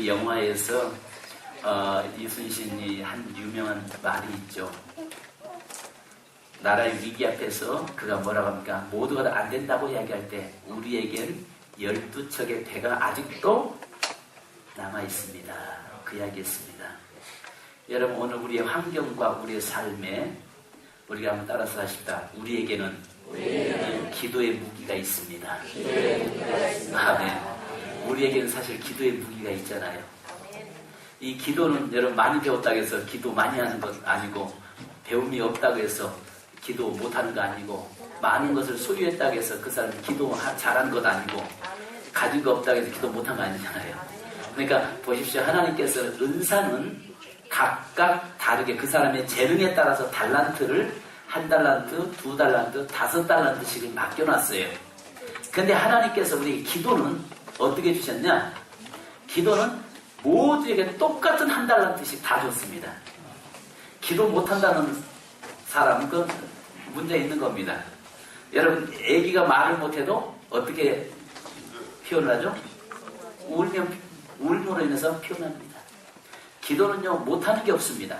그 영화에서 이순신이 한 유명한 말이 있죠. 나라의 위기 앞에서 그가 뭐라고 합니까? 모두가 다 안 된다고 이야기할 때 우리에겐 12척의 배가 아직도 남아 있습니다. 그 이야기했습니다. 여러분, 오늘 우리의 환경과 우리의 삶에 우리가 한번 따라서 하십시다. 우리에게는 기도의 무기가 있습니다. 아멘. 우리에게는 사실 기도의 무기가 있잖아요. 이 기도는 여러분 많이 배웠다고 해서 기도 많이 하는 것 아니고, 배움이 없다고 해서 기도 못하는 거 아니고, 많은 것을 소유했다고 해서 그 사람이 기도 잘하는 것 아니고, 가진 거 없다고 해서 기도 못한 거 아니잖아요. 그러니까 보십시오. 하나님께서 은사는 각각 다르게 그 사람의 재능에 따라서 달란트를 1달란트, 2달란트, 5달란트씩을 맡겨놨어요. 근데 하나님께서 우리 기도는 어떻게 주셨냐? 기도는 모두에게 똑같은 1달란트씩 다 줬습니다. 기도 못한다는 사람은 그 문제 있는 겁니다. 여러분, 아기가 말을 못해도 어떻게 표현을 하죠? 울므로 인해서 표현합니다. 기도는요, 못하는 게 없습니다.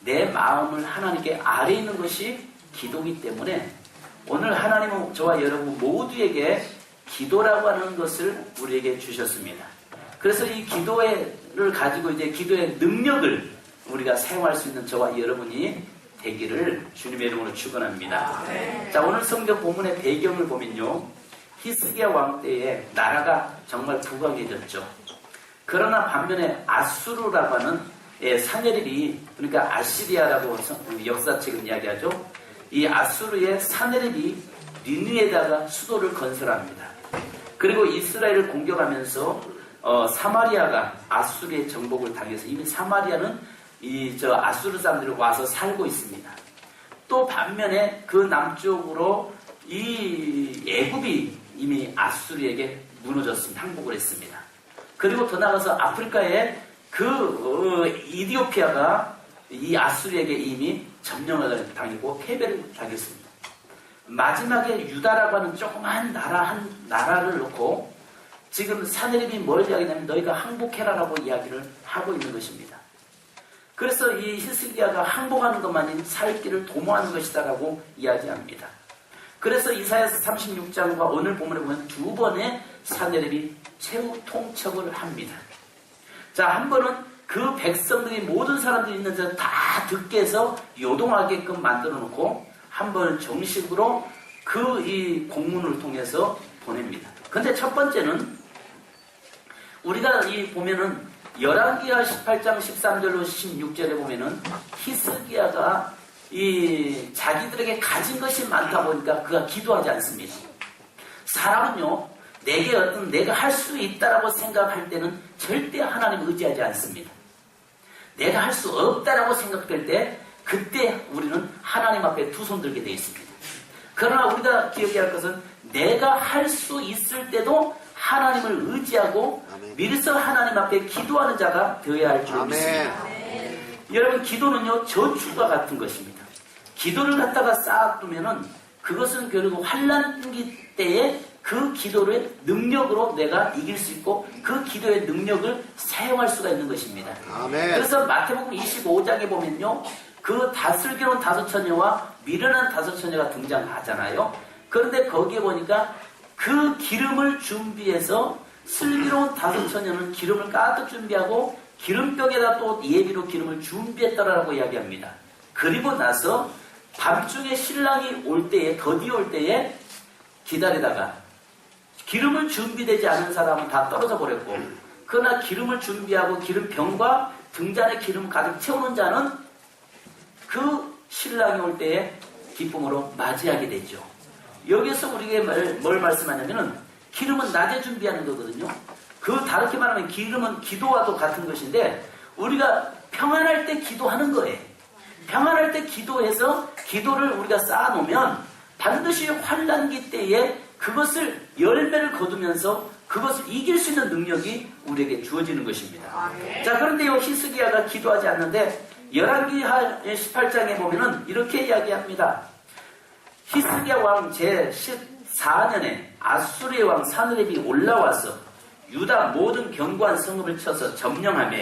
내 마음을 하나님께 아래 있는 것이 기도이기 때문에 오늘 하나님은 저와 여러분 모두에게 기도라고 하는 것을 우리에게 주셨습니다. 그래서 이 기도를 가지고 이제 기도의 능력을 우리가 사용할 수 있는 저와 여러분이 되기를 주님의 이름으로 축원합니다. 자, 오늘 성경 본문의 배경을 보면요, 히스기야 왕 때에 나라가 정말 부강해졌죠. 그러나 반면에 아수르라고 하는 사네립이, 그러니까 아시리아라고 역사책은 이야기하죠. 이 아수르의 사네립이 니느웨에다가 수도를 건설합니다. 그리고 이스라엘을 공격하면서 사마리아가 아수르의 정복을 당해서 이미 사마리아는 아수르 사람들이 와서 살고 있습니다. 또 반면에 그 남쪽으로 이 애굽이 이미 아수르에게 무너졌습니다. 항복을 했습니다. 그리고 더 나아가서 아프리카에 이디오피아가 이 아수르에게 이미 점령을 당했고 패배를 당했습니다. 마지막에 유다라고 하는 조그만 나라를 놓고 지금 사네립이 뭘 이야기냐면 너희가 항복해라라고 이야기를 하고 있는 것입니다. 그래서 이 히스기야가 항복하는 것만이 살 길을 도모하는 것이다라고 이야기합니다. 그래서 이사야서 36장과 오늘 본문에 보면 두 번의 사네립이 최후 통첩을 합니다. 자, 한 번은 그 백성들이 모든 사람들이 있는 데서 다 듣게 해서 요동하게끔 만들어 놓고, 한 번은 정식으로 이 공문을 통해서 보냅니다. 근데 첫 번째는 우리가 보면은 열왕기하 18장 13절로 16절에 보면은 히스기야가 자기들에게 가진 것이 많다 보니까 그가 기도하지 않습니다. 사람은요, 내가 할 수 있다라고 생각할 때는 절대 하나님을 의지하지 않습니다. 내가 할 수 없다라고 생각될 때 그때 우리는 하나님 앞에 두 손 들게 되어 있습니다. 그러나 우리가 기억해야 할 것은 내가 할 수 있을 때도 하나님을 의지하고 밀서 하나님 앞에 기도하는 자가 되어야 할 줄 믿습니다. 여러분, 기도는요, 저축과 같은 것입니다. 기도를 갖다가 쌓아두면은 그것은 결국 환난기 때에 그 기도의 능력으로 내가 이길 수 있고 그 기도의 능력을 사용할 수가 있는 것입니다. 그래서 마태복음 25장에 보면요, 그 슬기로운 5처녀와 미련한 5처녀가 등장하잖아요. 그런데 거기에 보니까 그 기름을 준비해서 슬기로운 5처녀는 기름을 가득 준비하고 기름병에다 또 예비로 기름을 준비했다라고 이야기합니다. 그리고 나서 밤중에 신랑이 올 때에, 더디 올 때에 기다리다가 기름을 준비되지 않은 사람은 다 떨어져 버렸고, 그러나 기름을 준비하고 기름병과 등잔에 기름 가득 채우는 자는 그 신랑이 올 때에 기쁨으로 맞이하게 되죠. 여기서 우리에게 뭘 말씀하냐면은 기름은 낮에 준비하는 거거든요. 다르게 말하면 기름은 기도와도 같은 것인데 우리가 평안할 때 기도하는 거예요. 평안할 때 기도해서 기도를 우리가 쌓아놓으면 반드시 환난기 때에 그것을 열매를 거두면서 그것을 이길 수 있는 능력이 우리에게 주어지는 것입니다. 자, 그런데 이 히스기야가 기도하지 않는데 열왕기하 18장에 보면은 이렇게 이야기합니다. 히스기야 왕 제14년에 아수르의 왕 사느립이 올라와서 유다 모든 견고한 성읍을 쳐서 점령하며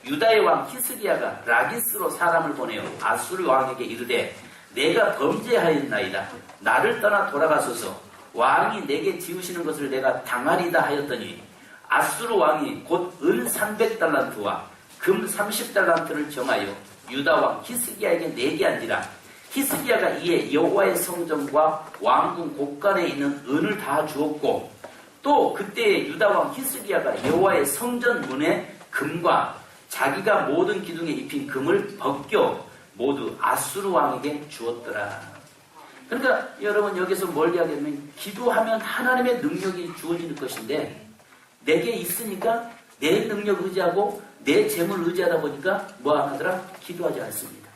유다의 왕 히스기야가 라기스로 사람을 보내어 아수르 왕에게 이르되 내가 범죄하였나이다. 나를 떠나 돌아가소서. 왕이 내게 지으시는 것을 내가 당하리다 하였더니 아수르 왕이 곧 은 300달란트와 금 30달란트를 정하여 유다 왕 히스기야에게 내게 한지라. 히스기야가 이에 여호와의 성전과 왕궁 곳간에 있는 은을 다 주었고 또 그때에 유다 왕 히스기야가 여호와의 성전 문에 금과 자기가 모든 기둥에 입힌 금을 벗겨 모두 아수르 왕에게 주었더라. 그러니까 여러분 여기서 뭘 이야기하면 기도하면 하나님의 능력이 주어지는 것인데 내게 있으니까 내 능력 의지하고 내 재물 의지하다 보니까 뭐 하더라? 기도하지 않습니다.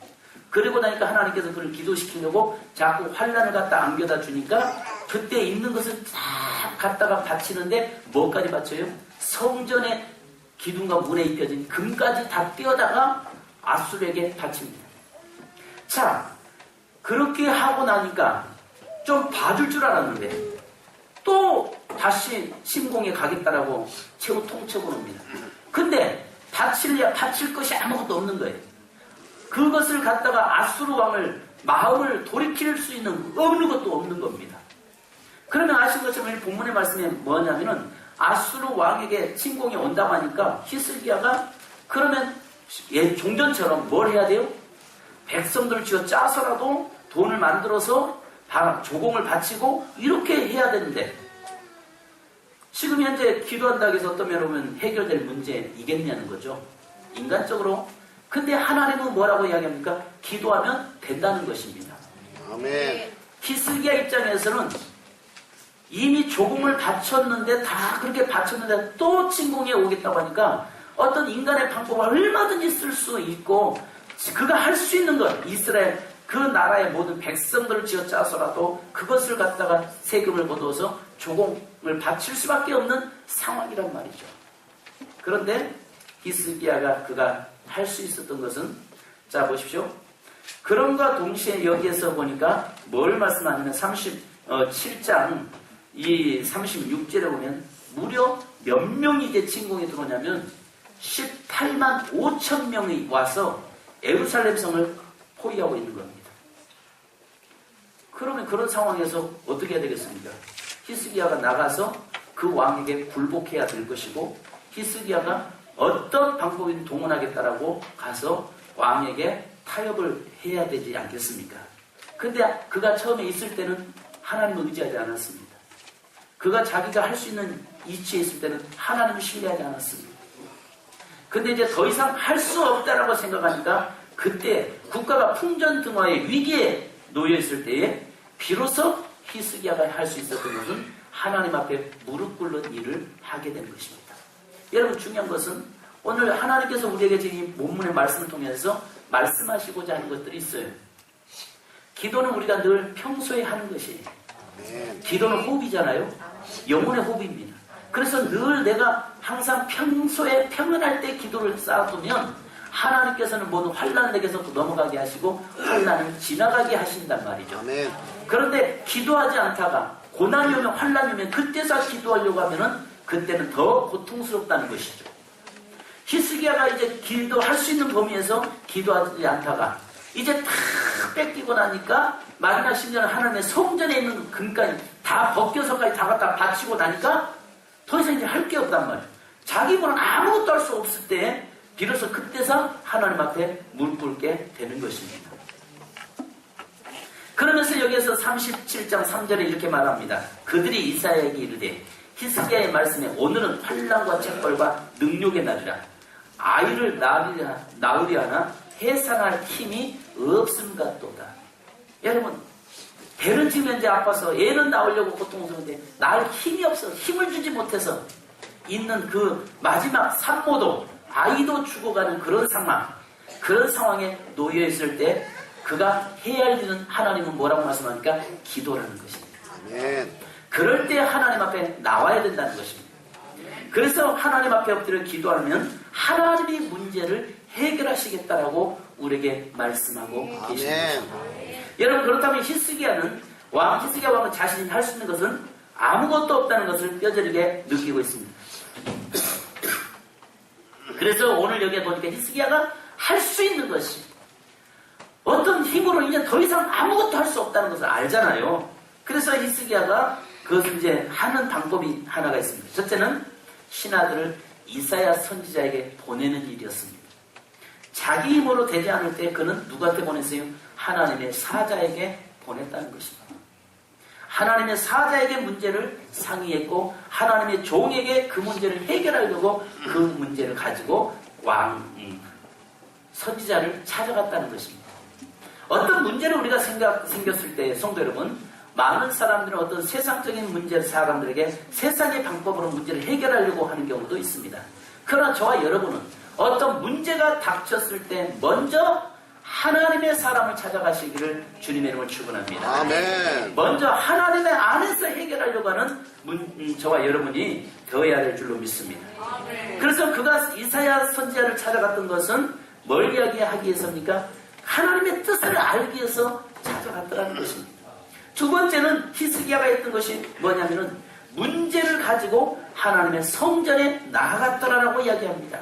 그리고 나니까 하나님께서 그를 기도시키려고 자꾸 환란을 갖다 안겨다 주니까 그때 있는 것을 쫙 갖다가 바치는데 뭐까지 바쳐요? 성전의 기둥과 문에 입혀진 금까지 다 떼어다가 아수르에게 바칩니다. 자, 그렇게 하고 나니까 좀 봐줄 줄 알았는데 또 다시 침공에 가겠다라고 최후 통첩을 옵니다. 근데 바칠 것이 아무것도 없는 거예요. 그것을 갖다가 아수르 왕을 마음을 돌이킬 수 있는 어느 것도 없는 겁니다. 그러면 아시는 것처럼 본문의 말씀이 뭐냐면은 아수르 왕에게 침공이 온다고 하니까 히스기야가 그러면 종전처럼 뭘 해야 돼요? 백성들을 쥐어 짜서라도 돈을 만들어서 조공을 바치고 이렇게 해야 되는데 지금 현재 기도한다고 해서 어떤 면으로 보면 해결될 문제이겠냐는 거죠. 인간적으로. 근데 하나님은 뭐라고 이야기합니까? 기도하면 된다는 것입니다. 아멘. 히스기야 입장에서는 이미 조공을 바쳤는데 다 그렇게 바쳤는데 또 침공에 오겠다고 하니까 어떤 인간의 방법을 얼마든지 쓸 수 있고 그가 할 수 있는 것 이스라엘 그 나라의 모든 백성들을 쥐어짜서라도 그것을 갖다가 세금을 거두어서 조공을 바칠 수밖에 없는 상황이란 말이죠. 그런데 히스기야가 그가 할 수 있었던 것은 자 보십시오. 그런가 동시에 여기에서 보니까 뭘 말씀하냐면 37장 이 36절에 보면 무려 몇 명이 이제 침공에 들어오냐면 18만 5천 명이 와서 예루살렘 성을 포위하고 있는 겁니다. 그러면 그런 상황에서 어떻게 해야 되겠습니까? 히스기야가 나가서 그 왕에게 굴복해야 될 것이고 히스기야가 어떤 방법이든 동원하겠다라고 가서 왕에게 타협을 해야 되지 않겠습니까? 근데 그가 처음에 있을 때는 하나님을 의지하지 않았습니다. 그가 자기가 할 수 있는 이치에 있을 때는 하나님을 신뢰하지 않았습니다. 근데 이제 더 이상 할 수 없다라고 생각하니까 그때 국가가 풍전등화의 위기에 놓여 있을 때에 비로소 히스기야가 할 수 있었던 것은 하나님 앞에 무릎 꿇는 일을 하게 된 것입니다. 여러분 중요한 것은 오늘 하나님께서 우리에게 지금 이 본문의 말씀을 통해서 말씀하시고자 하는 것들이 있어요. 기도는 우리가 늘 평소에 하는 것이에요. 기도는 호흡이잖아요. 영혼의 호흡입니다. 그래서 늘 내가 항상 평소에 평안할 때 기도를 쌓아두면 하나님께서는 모든 환난을 내게서 넘어가게 하시고 환난을 지나가게 하신단 말이죠. 아멘. 그런데 기도하지 않다가 고난이 오면 환난이 오면 그때서 기도하려고 하면은 그때는 더 고통스럽다는 것이죠. 히스기야가 이제 기도할 수 있는 범위에서 기도하지 않다가 이제 다 뺏기고 나니까 마지막 심지어는 하나님의 성전에 있는 금까지 다 벗겨서까지 다 갖다 바치고 나니까 더 이상 이제 할 게 없단 말이에요. 자기 분은 아무것도 할 수 없을 때 비로소 그때서 하나님 앞에 무릎 꿇게 되는 것입니다. 그러면서 여기에서 37장 3절에 이렇게 말합니다. 그들이 이사야에게 이르되 히스기야의 말씀에 오늘은 환난과 책벌과 능욕의 날이라 아이를 낳으려 하나 해산할 힘이 없음 같도다. 여러분 배는 지금 현재 아파서 애는 낳으려고 고통스러운데 낳을 힘이 없어 힘을 주지 못해서 있는 그 마지막 산모도 아이도 죽어가는 그런 상황에 놓여 있을 때 그가 해야 할 일은 하나님은 뭐라고 말씀하니까 기도라는 것입니다. 아멘. 그럴 때 하나님 앞에 나와야 된다는 것입니다. 그래서 하나님 앞에 엎드려 기도하면 하나님이 문제를 해결하시겠다라고 우리에게 말씀하고 계십니다. 여러분 그렇다면 히스기야 왕은 자신이 할 수 있는 것은 아무것도 없다는 것을 뼈저리게 느끼고 있습니다. 그래서 오늘 여기에 보니까 히스기야가 할 수 있는 것이 어떤 힘으로 이제 더 이상 아무것도 할 수 없다는 것을 알잖아요. 그래서 히스기야가 그것을 이제 하는 방법이 하나가 있습니다. 첫째는 신하들을 이사야 선지자에게 보내는 일이었습니다. 자기 힘으로 되지 않을 때 그는 누구한테 보냈어요? 하나님의 사자에게 보냈다는 것입니다. 하나님의 사자에게 문제를 상의했고 하나님의 종에게 그 문제를 해결하려고 그 문제를 가지고 선지자를 찾아갔다는 것입니다. 어떤 문제를 우리가 생겼을 때 성도 여러분, 많은 사람들은 어떤 세상적인 문제 사람들에게 세상의 방법으로 문제를 해결하려고 하는 경우도 있습니다. 그러나 저와 여러분은 어떤 문제가 닥쳤을 때 먼저 하나님의 사람을 찾아가시기를 주님의 이름으로 축원합니다. 아멘. 먼저 하나님의 안에서 해결하려고 하는 저와 여러분이 되어야 될 줄로 믿습니다. 그래서 그가 이사야 선지자를 찾아갔던 것은 뭘 이야기하기 위해서입니까? 하나님의 뜻을 알기 위해서 찾아갔더라는 것입니다. 두 번째는 히스기야가 했던 것이 뭐냐면은 문제를 가지고 하나님의 성전에 나아갔더라라고 이야기합니다.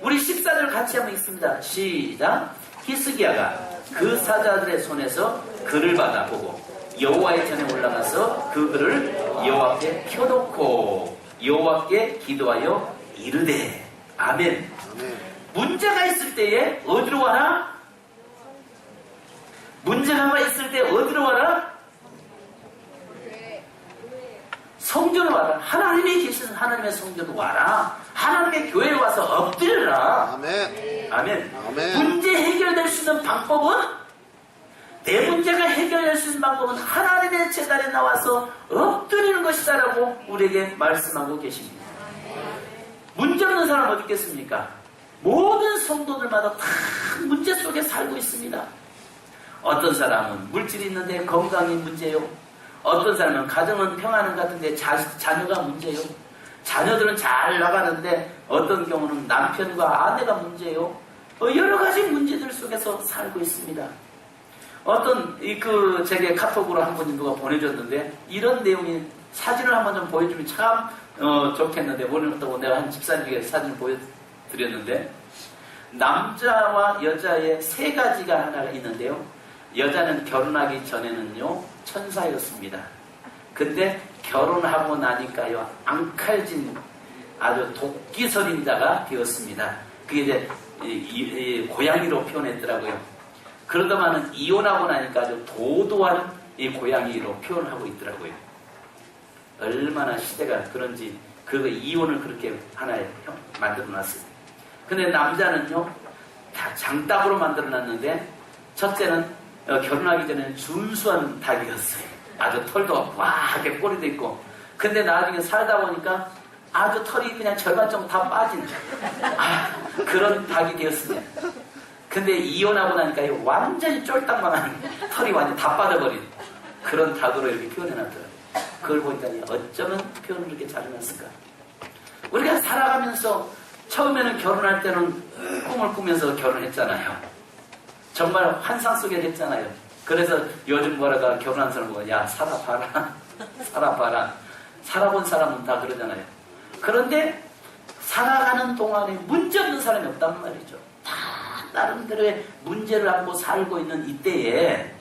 우리 14절 같이 한번 읽습니다. 시작. 히스기야가 그 사자들의 손에서 글을 받아보고 여호와의 전에 올라가서 그 글을 여호와께 펴놓고 여호와께 기도하여 이르되 아멘. 문제가 있을 때에 어디로 와라? 문제가 있을 때 어디로 와라? 성전으로 와라. 하나님이 계신 하나님의 성전으로 와라. 하나님의 교회에 와서 엎드려라. 아멘. 아멘. 아멘. 문제 해결될 수 있는 방법은, 내 문제가 해결될 수 있는 방법은 하나님의 제단에 나와서 엎드리는 것이다라고 우리에게 말씀하고 계십니다. 문제 없는 사람 어디 있겠습니까? 모든 성도들마다 다 문제 속에 살고 있습니다. 어떤 사람은 물질이 있는데 건강이 문제요. 어떤 사람은 가정은 평안한 것 같은데 자녀가 문제요. 자녀들은 잘 나가는데 어떤 경우는 남편과 아내가 문제요. 여러 가지 문제들 속에서 살고 있습니다. 어떤 제게 카톡으로 한 분이 누가 보내줬는데 이런 내용이 사진을 한번 좀 보여주면 참 좋겠는데 보내줬다고 내가 한 집사님에게 사진을 보여드렸는데 남자와 여자의 세 가지가 하나가 있는데요. 여자는 결혼하기 전에는요 천사였습니다. 근데 결혼하고 나니까요 앙칼진 아주 도끼설인자가 되었습니다. 그게 이제 고양이로 표현했더라고요. 그러더만은 이혼하고 나니까 아주 도도한 이 고양이로 표현하고 있더라고요. 얼마나 시대가 그런지 그 이혼을 그렇게 하나에 만들어놨어요. 근데 남자는요 다 장닭으로 만들어놨는데 첫째는 결혼하기 전에는 준수한 닭이었어요. 아주 털도 와하게 꼬리도 있고. 근데 나중에 살다 보니까 아주 털이 그냥 절반 정도 다 빠진 그런 닭이 되었습니다. 근데 이혼하고 나니까 완전히 쫄딱만한 털이 완전히 다 빠져버린 그런 닭으로 이렇게 표현해놨더라고요. 그걸 보니까 어쩌면 표현을 이렇게 잘 해놨을까. 우리가 살아가면서 처음에는 결혼할 때는 꿈을 꾸면서 결혼했잖아요. 정말 환상 속에 됐잖아요. 그래서 요즘 뭐라가 결혼한 사람 보고 야 살아봐라 살아봐라. 살아본 사람은 다 그러잖아요. 그런데 살아가는 동안에 문제 없는 사람이 없단 말이죠. 다 나름대로의 문제를 안고 살고 있는 이때에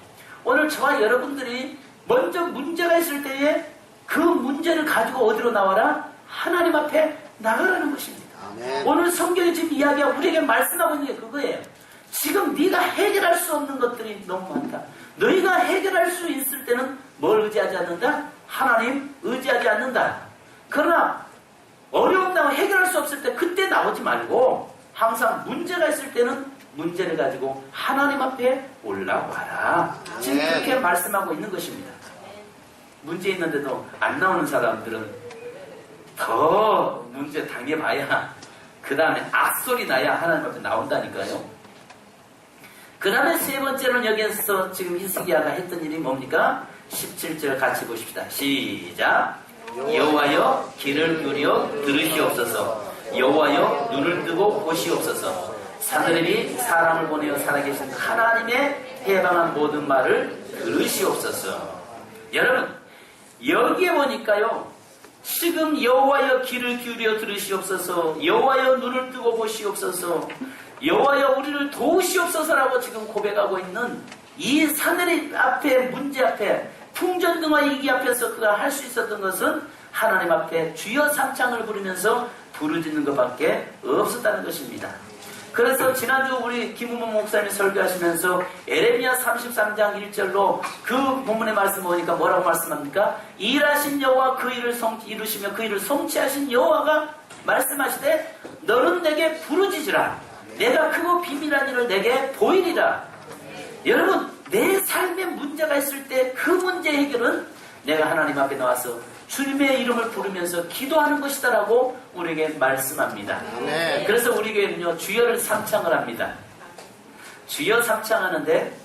오늘 저와 여러분들이 먼저 문제가 있을 때에 그 문제를 가지고 어디로 나와라? 하나님 앞에 나가라는 것입니다. 아멘. 오늘 성경이 지금 이야기하고 우리에게 말씀하고 있는 게 그거예요. 지금 네가 해결할 수 없는 것들이 너무 많다. 너희가 해결할 수 있을 때는 뭘 의지하지 않는다? 하나님 의지하지 않는다. 그러나 어려움다고 해결할 수 없을 때 그때 나오지 말고 항상 문제가 있을 때는 문제를 가지고 하나님 앞에 올라와라. 지금 그렇게 말씀하고 있는 것입니다. 문제 있는데도 안 나오는 사람들은 더 문제 당해봐야 그 다음에 악소리 나야 하나님 앞에 나온다니까요. 그 다음에 세 번째는 여기에서 지금 히스기야가 했던 일이 뭡니까? 17절 같이 보십시다. 시작. 여호와여 귀를 기울여 들으시옵소서. 여호와여 눈을 뜨고 보시옵소서. 사드립이 사람을 보내어 살아계신 하나님의 해방한 모든 말을 들으시옵소서. 여러분 여기에 보니까요 지금 여호와여 귀를 기울여 들으시옵소서. 여호와여 눈을 뜨고 보시옵소서. 여호와여 우리를 도우시옵소서라고 지금 고백하고 있는 이 사내립 앞에, 문제 앞에, 풍전등화 이기 앞에서 그가 할 수 있었던 것은 하나님 앞에 주여 삼창을 부르면서 부르짖는 것밖에 없었다는 것입니다. 그래서 지난주 우리 김우문 목사님이 설교하시면서 에레미야 33장 1절로 그 본문의 말씀 보니까 뭐라고 말씀합니까? 일하신 여호와 그 일을 이루시며 그 일을 성취하신 여호와가 말씀하시되 너는 내게 부르짖으라. 내가 크고 비밀한 일을 내게 보이리라. 여러분, 내 삶에 문제가 있을 때 그 문제 해결은 내가 하나님 앞에 나와서 주님의 이름을 부르면서 기도하는 것이다라고 우리에게 말씀합니다. 네. 그래서 우리 교회는요, 주여를 삼창을 합니다. 주여 삼창하는데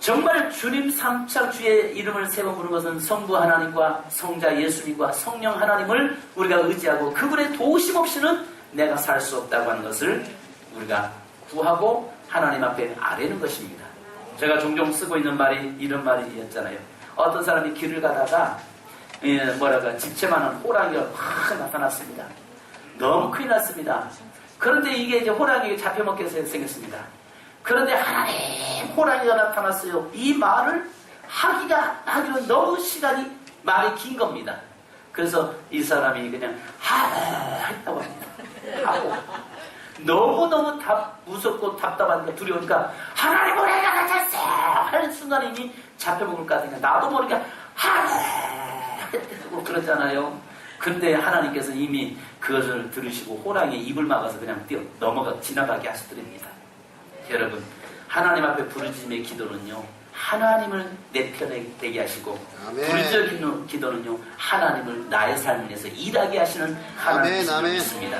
정말 주님 삼창, 주의 이름을 세 번 부르는 것은 성부 하나님과 성자 예수님과 성령 하나님을 우리가 의지하고 그분의 도우심 없이는 내가 살 수 없다고 하는 것을 우리가 구하고 하나님 앞에 아뢰는 것입니다. 제가 종종 쓰고 있는 말이 이런 말이었잖아요. 어떤 사람이 길을 가다가 집채만한 호랑이가 확 나타났습니다. 너무 큰일 났습니다. 그런데 이게 이제 호랑이가 잡혀먹게 생겼습니다. 그런데 하나님, 호랑이가 나타났어요. 이 말을 하기로 너무 말이 긴 겁니다. 그래서 이 사람이 그냥 했다고 합니다. 하고 너무너무 무섭고 답답하니까 두려우니까 하나님 호랑이가 나타났어 하는 순간에 이미 잡혀먹을 것 같으니까 나도 모르게 했고 그러잖아요. 근데 하나님께서 이미 그것을 들으시고 호랑이의 입을 막아서 그냥 지나가게 하시더랍니다. 여러분, 하나님 앞에 부르짖음의 기도는요, 하나님을 내 편에 되게 하시고, 부르짖는 기도는요, 하나님을 나의 삶을 위해서 일하게 하시는 하나님을 믿습니다.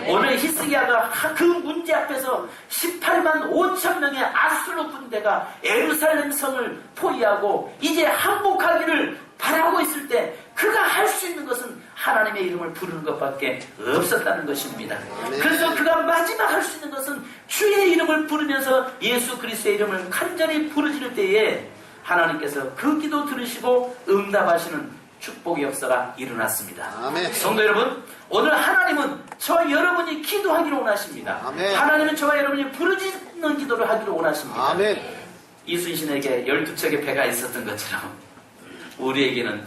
오늘 히스기야가 그 문제 앞에서 18만 5천 명의 아수르 군대가 예루살렘 성을 포위하고 이제 항복하기를 바라고 있을 때 그가 할 수 있는 것은 하나님의 이름을 부르는 것밖에 없었다는 것입니다. 그래서 그가 마지막 할 수 있는 것은 주의 이름을 부르면서 예수 그리스도의 이름을 간절히 부르짖을 때에 하나님께서 그 기도 들으시고 응답하시는 축복의 역사가 일어났습니다. 아멘. 성도 여러분, 오늘 하나님은 저와 여러분이 기도하기를 원하십니다. 아멘. 하나님은 저와 여러분이 부르짖는 기도를 하기를 원하십니다. 아멘. 이순신에게 12척의 배가 있었던 것처럼 우리에게는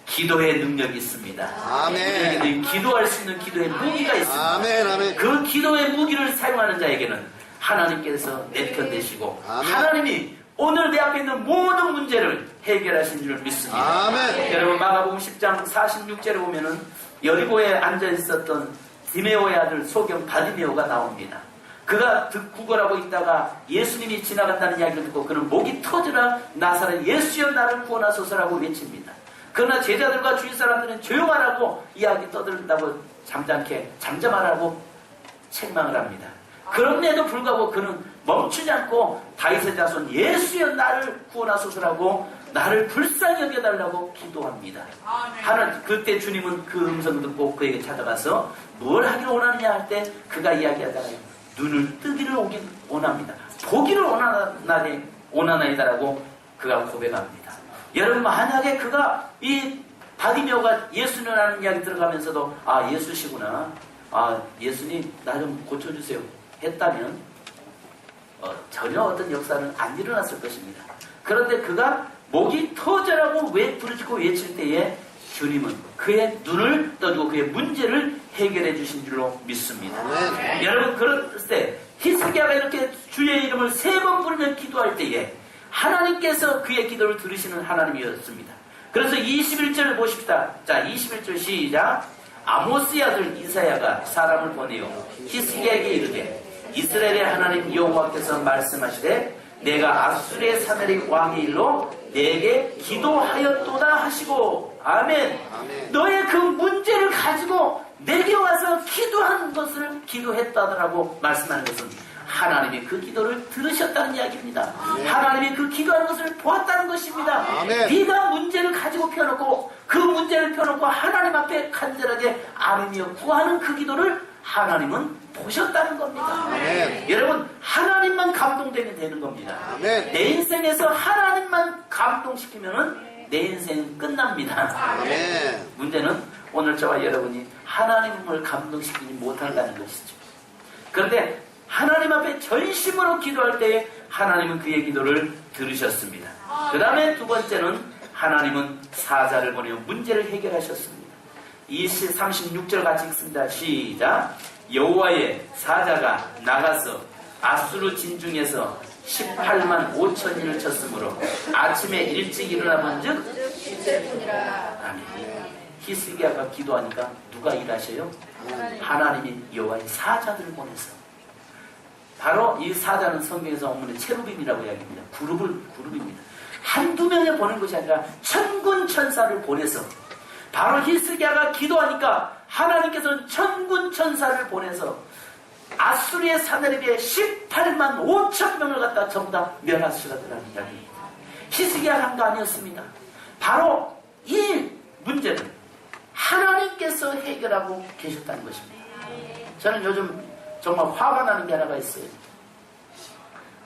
기도의 능력이 있습니다. 아멘. 우리에게는 기도할 수 있는 기도의 무기가 있습니다. 아멘. 아멘. 그 기도의 무기를 사용하는 자에게는 하나님께서 내 편 되시고 아멘. 하나님이 오늘 내 앞에 있는 모든 문제를 해결하신 줄 믿습니다. 아멘. 여러분, 마가복음 10장 46절에 보면은 여리고에 앉아 있었던 디메오의 아들 소경 바디메오가 나옵니다. 그가 구걸하고 있다가 예수님이 지나간다는 이야기를 듣고 그는 목이 터지라 나사렛 예수여 나를 구원하소서라고 외칩니다. 그러나 제자들과 주위 사람들은 조용하라고 이야기 떠들다고 잠잠하라고 책망을 합니다. 그런데도 불구하고 그는 멈추지 않고 다윗의 자손 예수여 나를 구원하소서라고 나를 불쌍히 여겨달라고 기도합니다. 하나님, 그때 주님은 그 음성을 듣고 그에게 찾아가서 뭘 하기를 원하느냐 할 때 그가 이야기하잖아요. 눈을 뜨기를 원합니다. 보기를 원하나이다라고 그가 고백합니다. 여러분, 만약에 그가 이 바디메오가 예수님이라는 이야기 들어가면서도 아, 예수시구나, 아, 예수님 나 좀 고쳐주세요 했다면 전혀 어떤 역사는 안 일어났을 것입니다. 그런데 그가 목이 터져라고 부르짖고 외칠 때에 주님은 그의 눈을 떠주고 그의 문제를 해결해 주신 줄로 믿습니다. 아멘. 여러분, 그럴 때 히스기야가 이렇게 주의 이름을 3번 부르며 기도할 때에 하나님께서 그의 기도를 들으시는 하나님이었습니다. 그래서 21절을 보십시다. 자, 21절 시작. 아모스의 아들 이사야가 사람을 보내어 히스기야에게 이르되 이스라엘의 하나님 여호와께서 말씀하시되 내가 아수르의 사내립 왕의 일로 내게 기도하였도다 하시고 아멘. 아멘. 너의 그 문제를 가지고 내게 와서 기도한 것을 기도했다라고 말씀하는 것은 하나님이 그 기도를 들으셨다는 이야기입니다. 아멘. 하나님이 그 기도하는 것을 보았다는 것입니다. 아멘. 네가 문제를 가지고 펴놓고 그 문제를 펴놓고 하나님 앞에 간절하게 아뢰며 구하는 그 기도를 하나님은 보셨다는 겁니다. 아멘. 여러분, 하나님만 감동되면 되는 겁니다. 아멘. 내 인생에서 하나님만 감동시키면은 내 인생은 끝납니다. 아멘. 문제는 오늘 저와 여러분이 하나님을 감동시키지 못한다는 것이죠. 그런데 하나님 앞에 전심으로 기도할 때에 하나님은 그의 기도를 들으셨습니다. 그 다음에 두 번째는 하나님은 사자를 보내어 문제를 해결하셨습니다. 36절 같이 읽습니다. 시작. 여호와의 사자가 나가서 아수르 진중에서 18만 5천인을 쳤으므로 아침에 일찍 일어나 본즉 아멘. 히스기야가 기도하니까 누가 일하셔요? 하나님이 여호와의 사자들을 보내서. 바로 이 사자는 성경에서 어머니 체루빔이라고 이야기합니다. 그룹입니다. 한두 명에 보낸 것이 아니라 천군 천사를 보내서, 바로 히스기야가 기도하니까 하나님께서는 천군 천사를 보내서 아수르의 사내립에 18만 5천 명을 갖다 전부 다 멸하시라는 이야기입니다. 히스기야가 한 거 아니었습니다. 바로 이 문제는 하나님께서 해결하고 계셨다는 것입니다. 저는 요즘 정말 화가 나는 게 하나가 있어요.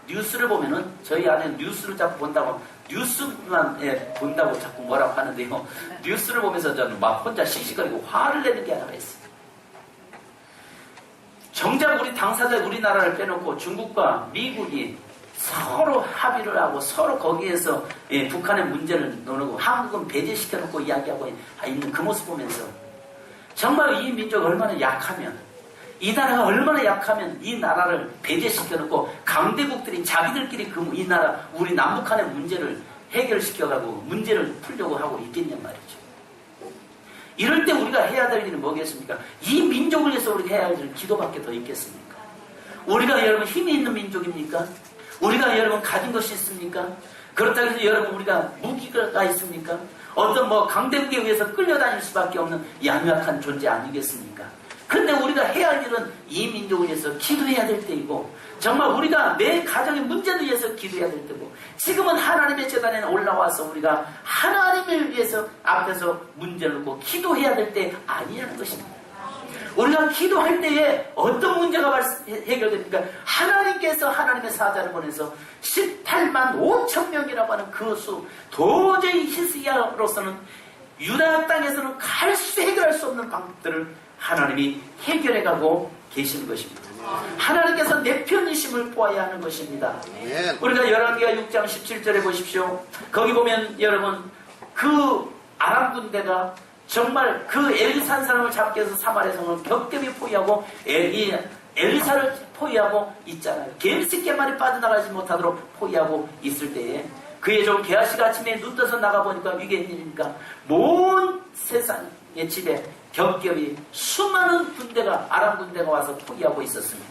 뉴스를 보면은, 저희 안에 뉴스를 자꾸 본다고, 뉴스만 본다고 자꾸 뭐라고 하는데요. 뉴스를 보면서 저는 막 혼자 씩씩거리고 화를 내는 게 하나가 있어요. 정작 우리 당사자 우리나라를 빼놓고 중국과 미국이 서로 합의를 하고 서로 거기에서 북한의 문제를 노리고 한국은 배제시켜놓고 이야기하고 있는 그 모습 보면서 정말 이 민족이 얼마나 약하면, 이 나라가 얼마나 약하면 이 나라를 배제시켜놓고 강대국들이 자기들끼리 이 나라 우리 남북한의 문제를 해결시켜가고 문제를 풀려고 하고 있겠냔 말이죠. 이럴 때 우리가 해야 될 일은 뭐겠습니까? 이 민족을 위해서 우리가 해야 할 일은 기도밖에 더 있겠습니까? 우리가 여러분 힘이 있는 민족입니까? 우리가 여러분 가진 것이 있습니까? 그렇다고 해서 여러분 우리가 무기가 있습니까? 어떤 강대국에 의해서 끌려다닐 수밖에 없는 양약한 존재 아니겠습니까? 근데 우리가 해야 할 일은 이 민족을 위해서 기도해야 될 때이고, 정말 우리가 내 가정의 문제를 위해서 기도해야 될 때고, 지금은 하나님의 재단에 올라와서 우리가 하나님을 위해서 앞에서 문제를 놓고 기도해야 될 때 아니라는 것입니다. 우리가 기도할 때에 어떤 문제가 해결됩니까? 하나님께서 하나님의 사자를 보내서 18만 5천 명이라고 하는 그 수, 도저히 히스기야로서는 유다 땅에서는 해결할 수 없는 방법들을 하나님이 해결해가고 계시는 것입니다. 하나님께서 내 편이심을 보아야 하는 것입니다. 우리가 열왕기하 6장 17절에 보십시오. 거기 보면 여러분 그 아람 군대가 정말 그 엘리사한 사람을 잡기 위해서 사마리아 성을 겹겹이 포위하고 엘리사를 포위하고 있잖아요. 개미새끼만이 빠져나가지 못하도록 포위하고 있을 때에 그의 종 게하시가 아침에 눈 떠서 나가보니까 이게 일이니까 온 세상의 집에 겹겹이 수많은 군대가 아람 군대가 와서 포위하고 있었습니다.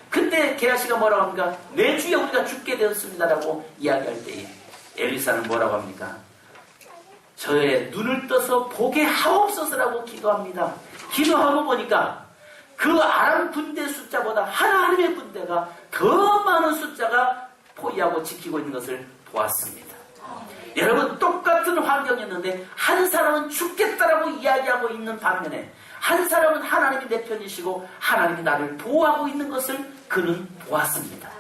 근데 게하시가 뭐라고 합니까? 내 주에 우리가 죽게 되었습니다라고 이야기할 때에 엘리사는 뭐라고 합니까? 저의 눈을 떠서 보게 하옵소서라고 기도합니다. 기도하고 보니까 그 아람 군대 숫자보다 하나님의 군대가 더 많은 숫자가 포위하고 지키고 있는 것을 보았습니다. 여러분 똑같은 환경이었는데 한 사람은 죽겠다라고 이야기하고 있는 반면에 한 사람은 하나님이 내 편이시고 하나님이 나를 보호하고 있는 것을 그는 보았습니다.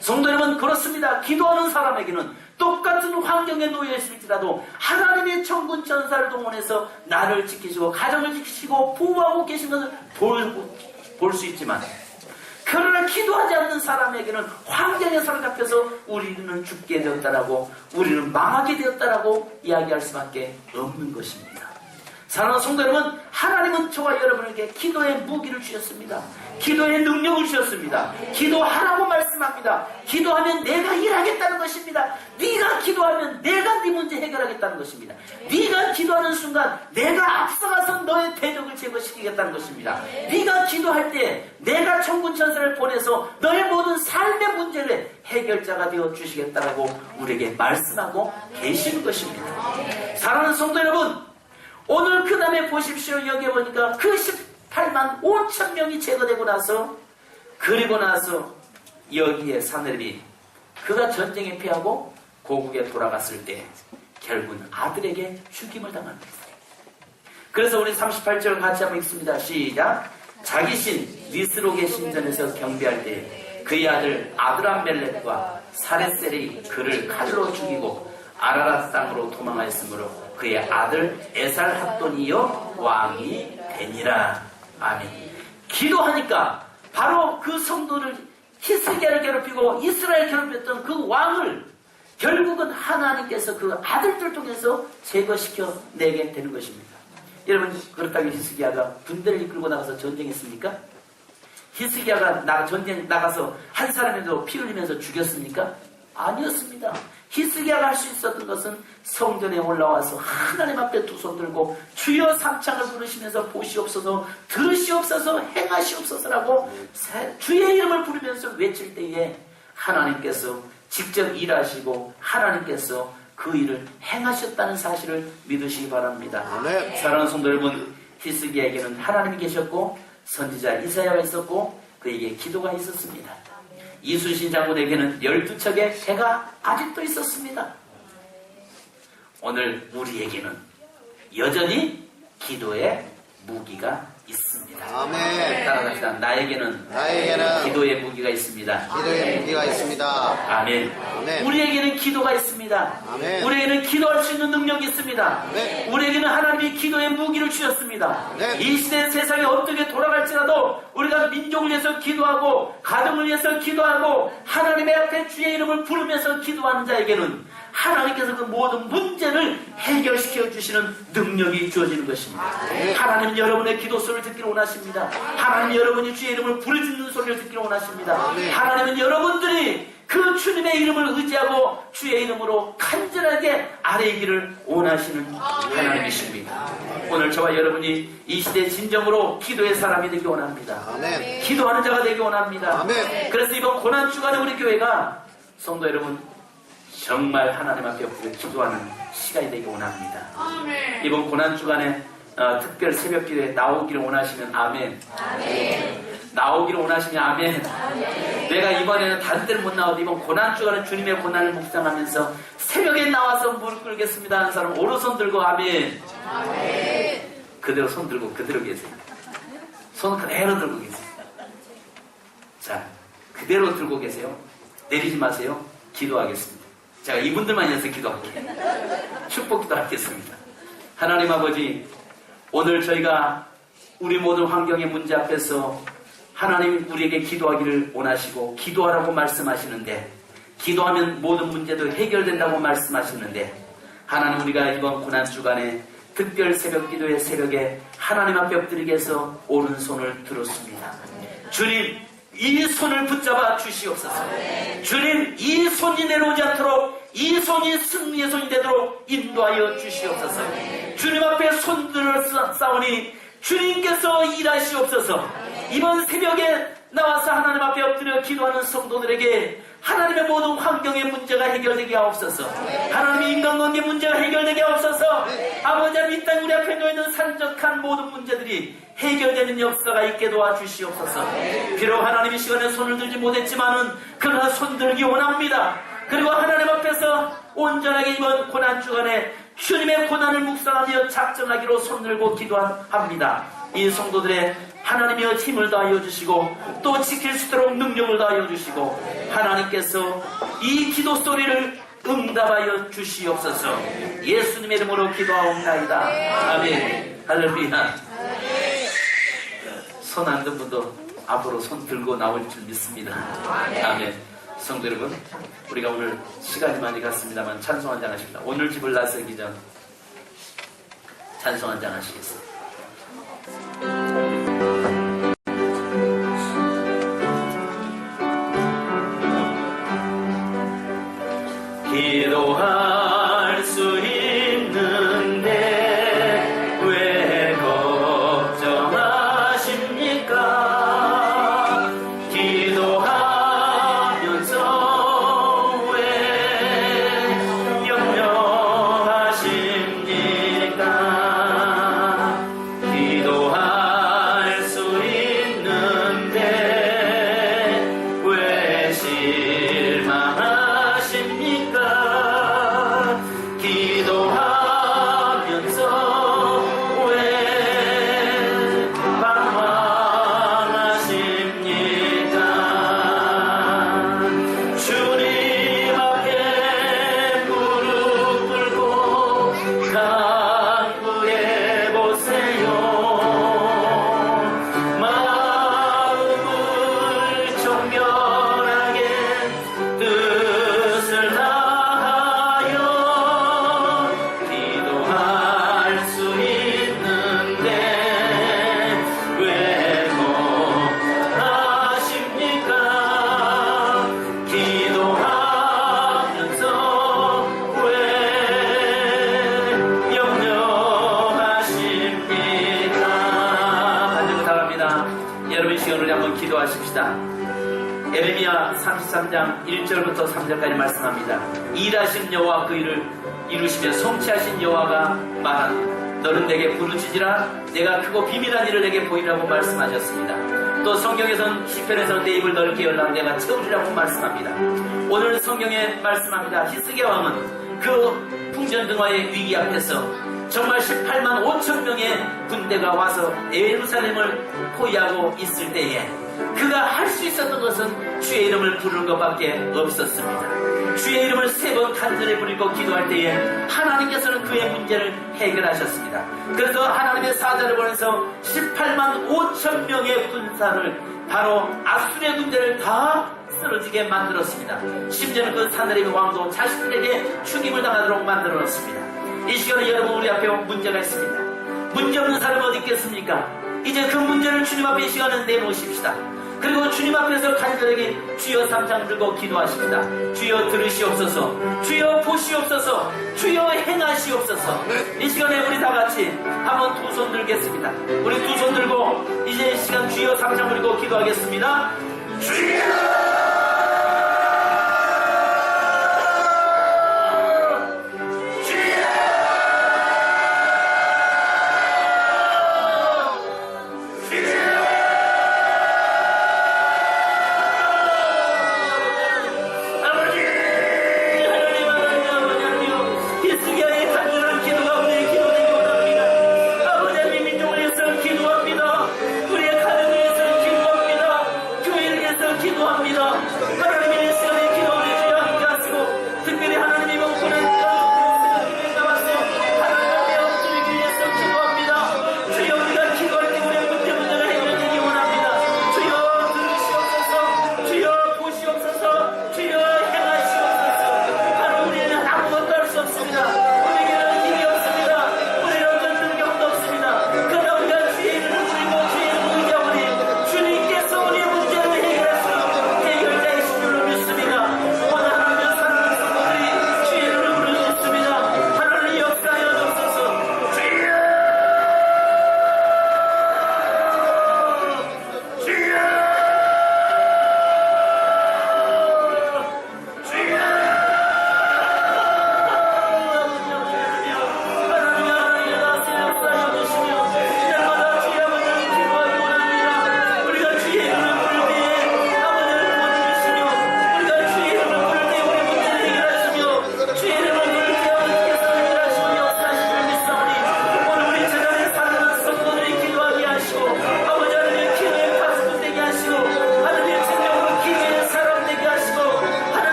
성도 여러분 그렇습니다. 기도하는 사람에게는 똑같은 환경에 놓여 있을지라도 하나님의 천군 천사를 동원해서 나를 지키시고 가정을 지키시고 보호하고 계신 것을 볼 수 있지만, 그러나 기도하지 않는 사람에게는 환경에 사로잡혀서 우리는 죽게 되었다라고, 우리는 망하게 되었다라고 이야기할 수밖에 없는 것입니다. 사랑하는 성도 여러분, 하나님은 저와 여러분에게 기도의 무기를 주셨습니다. 기도의 능력을 주셨습니다. 기도하라고 말씀합니다. 기도하면 내가 일하겠다는 것입니다. 네가 기도하면 내가 네 문제 해결하겠다는 것입니다. 네가 기도하는 순간 내가 앞서가서 너의 대적을 제거시키겠다는 것입니다. 네가 기도할 때 내가 천군천사를 보내서 너의 모든 삶의 문제를 해결자가 되어 주시겠다고 우리에게 말씀하고 계시는 것입니다. 사랑하는 성도 여러분, 오늘 그 다음에 보십시오. 여기 보니까 그 18만 5천 명이 제거되고 나서, 그리고 나서 여기에 사내립이 그가 전쟁에 피하고 고국에 돌아갔을 때 결국은 아들에게 죽임을 당합니다. 그래서 우리 38절 같이 한번 읽습니다. 시작. 자기 신 니스록의 신전에서 경배할 때 그의 아들 아드람멜렉과 사레셀이 그를 칼로 죽이고 아라랏 땅으로 도망하였으므로 그의 아들 에살핫돈이여 왕이 되니라. 아멘. 기도하니까 바로 그 성도를 히스기야를 괴롭히고 이스라엘 괴롭혔던 그 왕을 결국은 하나님께서 그 아들들 통해서 제거시켜 내게 되는 것입니다. 여러분, 그렇다면 히스기야가 군대를 이끌고 나가서 전쟁했습니까? 히스기야가 전쟁 나가서 한 사람이라도 피 흘리면서 죽였습니까? 아니었습니다. 히스기야가 할 수 있었던 것은 성전에 올라와서 하나님 앞에 두 손 들고 주여 삼창을 부르시면서 보시옵소서, 들으시옵소서, 행하시옵소서라고 주의 이름을 부르면서 외칠 때에 하나님께서 직접 일하시고 하나님께서 그 일을 행하셨다는 사실을 믿으시기 바랍니다. 아멘. 사랑하는 성도 여러분, 히스기야에게는 하나님이 계셨고 선지자 이사야가 있었고 그에게 기도가 있었습니다. 이순신 장군에게는 12척의 배가 아직도 있었습니다. 오늘 우리에게는 여전히 기도의 무기가 있습니다. 아멘. 따라갑시다. 나에게는 기도의 무기가 있습니다. 기도의 무기가 있습니다. 아멘. 아멘. 우리에게는 기도가 있습니다. 아멘. 우리에게는 기도할 수 있는 능력이 있습니다. 아멘. 우리에게는 하나님이 기도의 무기를 주셨습니다. 아멘. 이 시대 세상이 어떻게 돌아갈지라도 우리가 민족을 위해서 기도하고 가정을 위해서 기도하고 하나님의 앞에 주의 이름을 부르면서 기도하는 자에게는 하나님께서 그 모든 문제를 해결시켜 주시는 능력이 주어지는 것입니다. 아멘. 하나님은 여러분의 기도 소리를 듣기를 원하십니다. 하나님은 여러분이 주의 이름을 부르짖는 소리를 듣기를 원하십니다. 아멘. 하나님은 여러분들이 그 주님의 이름을 의지하고 주의 이름으로 간절하게 아뢰기를 원하시는 하나님이십니다. 오늘 저와 여러분이 이 시대 진정으로 기도의 사람이 되기 원합니다. 아멘. 기도하는 자가 되기 원합니다. 아멘. 그래서 이번 고난주간에 우리 교회가 성도 여러분 정말 하나님 앞에 기도하는 시간이 되기 원합니다. 이번 고난주간에 특별 새벽 기도에 나오기를 원하시면 아멘. 나오기를 원하시면 아멘. 내가 이번에는 다른 데는 못 나와도 이번 고난주간에 주님의 고난을 묵상하면서 새벽에 나와서 무릎 꿇겠습니다 하는 사람 오른손 들고 아멘. 그대로 손 들고 그대로 계세요. 손 그대로 들고 계세요. 자, 그대로 들고 계세요. 내리지 마세요. 기도하겠습니다. 제가 이분들만 위해서 기도할게요. 축복 기도하겠습니다. 하나님 아버지, 오늘 저희가 우리 모든 환경의 문제 앞에서 하나님 우리에게 기도하기를 원하시고 기도하라고 말씀하시는데 기도하면 모든 문제도 해결된다고 말씀하시는데 하나님 우리가 이번 고난주간에 특별 새벽 기도의 새벽에 하나님 앞에 엎드리게 해서 오른손을 들었습니다. 주님, 이 손을 붙잡아 주시옵소서. 주님, 이 손이 내려오지 않도록 이 손이 승리의 손이 되도록 인도하여 주시옵소서. 주님 앞에 손들을 싸우니 주님께서 일하시옵소서. 이번 새벽에 나와서 하나님 앞에 엎드려 기도하는 성도들에게 하나님의 모든 환경의 문제가 해결되게 하옵소서. 하나님의 인간관계 문제가 해결되게 하옵소서. 아버지 하나님, 이 땅 우리 앞에 놓여있는 산적한 모든 문제들이 해결되는 역사가 있게 도와주시옵소서. 비록 하나님 이 시간에 손을 들지 못했지만은 그러나 손들기 원합니다. 그리고 하나님 앞에서 온전하게 이번 고난주간에 주님의 고난을 묵상하며 작정하기로 손들고 기도합니다. 이 성도들의 하나님이여 힘을 다하여 주시고 또 지킬 수 있도록 능력을 다하여 주시고 하나님께서 이 기도 소리를 응답하여 주시옵소서. 예수님의 이름으로 기도하옵나이다. 아멘. 할렐루야. 손 안 든 분도 앞으로 손 들고 나올 줄 믿습니다. 아멘. 성도 여러분, 우리가 오늘 시간이 많이 갔습니다만 찬송 한잔 하십니다. 오늘 집을 나서기 전 찬송 한잔 하시겠습니다. 기도할 수 있는데 왜 걱정하십니까? 기도하면서 왜 염려하십니까? 기도하면서 에레미야 33장 1절부터 3절까지 말씀합니다. 일하신 여호와 그 일을 이루시며 성취하신 여호와가 말하노라. 너는 내게 부르짖으라. 내가 크고 비밀한 일을 내게 보이라고 말씀하셨습니다. 또 성경에서는 시편에서는 내 입을 넓게 열라 내가 채우리라고 말씀합니다. 오늘 성경에 말씀합니다. 히스기야 왕은 그 풍전등화의 위기 앞에서 정말 18만 5천 명의 군대가 와서 예루살렘을 포위하고 있을 때에 그가 할 수 있었던 것은 주의 이름을 부르는 것밖에 없었습니다. 주의 이름을 3번 간절히 부르고 기도할 때에 하나님께서는 그의 문제를 해결하셨습니다. 그래서 하나님의 사자를 보내서 18만 5천 명의 군사를 바로 아수르의 군대를 다 쓰러지게 만들었습니다. 심지어는 그 사내립의 왕도 자신들에게 죽임을 당하도록 만들어놨습니다. 이 시간에 여러분 우리 앞에 문제가 있습니다. 문제 없는 사람은 어디 있겠습니까? 이제 그 문제를 주님 앞에 이 시간에 내놓으십시다. 그리고 주님 앞에서 간절하게 주여 삼창 들고 기도하십니다. 주여 들으시옵소서, 주여 보시옵소서, 주여 행하시옵소서. 이 시간에 우리 다 같이 한번 두 손 들겠습니다. 우리 두 손 들고 이제 이 시간 주여 삼창 들고 기도하겠습니다. 주여!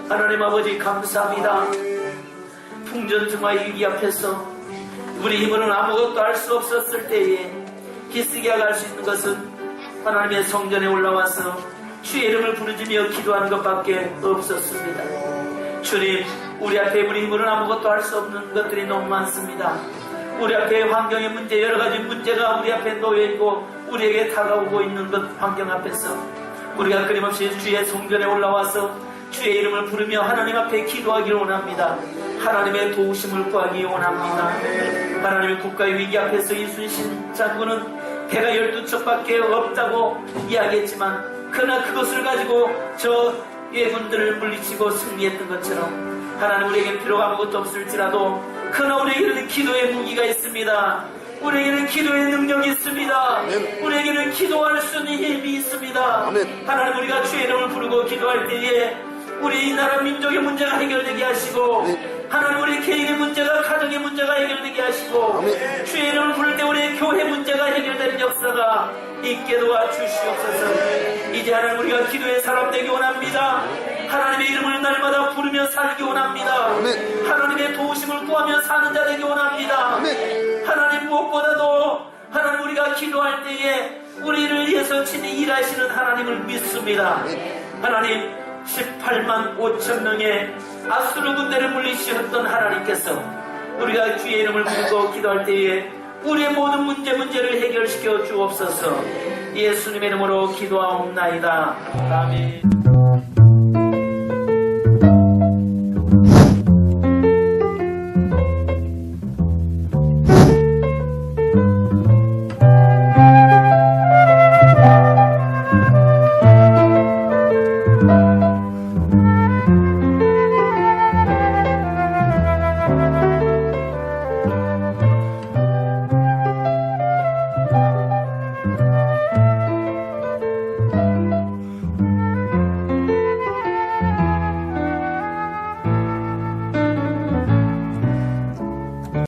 하나님 아버지 감사합니다. 풍전등화의 위기 앞에서 우리 힘으로는 아무것도 할 수 없었을 때에 히스기야가 할 수 있는 것은 하나님의 성전에 올라와서 주의 이름을 부르짖으며 기도하는 것밖에 없었습니다. 주님, 우리 앞에 우리 힘으로는 아무것도 할 수 없는 것들이 너무 많습니다. 우리 앞에 환경의 문제, 여러 가지 문제가 우리 앞에 놓여있고 우리에게 다가오고 있는 것 환경 앞에서 우리가 끊임없이 주의 성전에 올라와서 주의 이름을 부르며 하나님 앞에 기도하기를 원합니다. 하나님의 도우심을 구하기 원합니다. 하나님의 국가의 위기 앞에서 이순신 장군은 배가 12척밖에 없다고 이야기했지만 그러나 그것을 가지고 저 예군들을 물리치고 승리했던 것처럼 하나님 우리에게 필요가 아무것도 없을지라도 그러나 우리에게는 기도의 무기가 있습니다. 우리에게는 기도의 능력이 있습니다. 우리에게는 기도할 수 있는 힘이 있습니다. 하나님 우리가 주의 이름을 부르고 기도할 때에 우리 이 나라 민족의 문제가 해결되게 하시고 하나님 우리 개인의 문제가 가정의 문제가 해결되게 하시고 주의 이름을 부를 때 우리의 교회 문제가 해결되는 역사가 있게 도와주시옵소서. 이제 하나님 우리가 기도의 사람 되기 원합니다. 하나님의 이름을 날마다 부르며 살기 원합니다. 하나님의 도우심을 구하며 사는 자 되기 원합니다. 하나님 무엇보다도 하나님 우리가 기도할 때에 우리를 위해서 친히 일하시는 하나님을 믿습니다. 하나님, 18만 5천 명의 아수르 군대를 물리치셨던 하나님께서 우리가 주의 이름을 부르고 기도할 때에 우리의 모든 문제를 해결시켜 주옵소서. 예수님의 이름으로 기도하옵나이다. 아멘.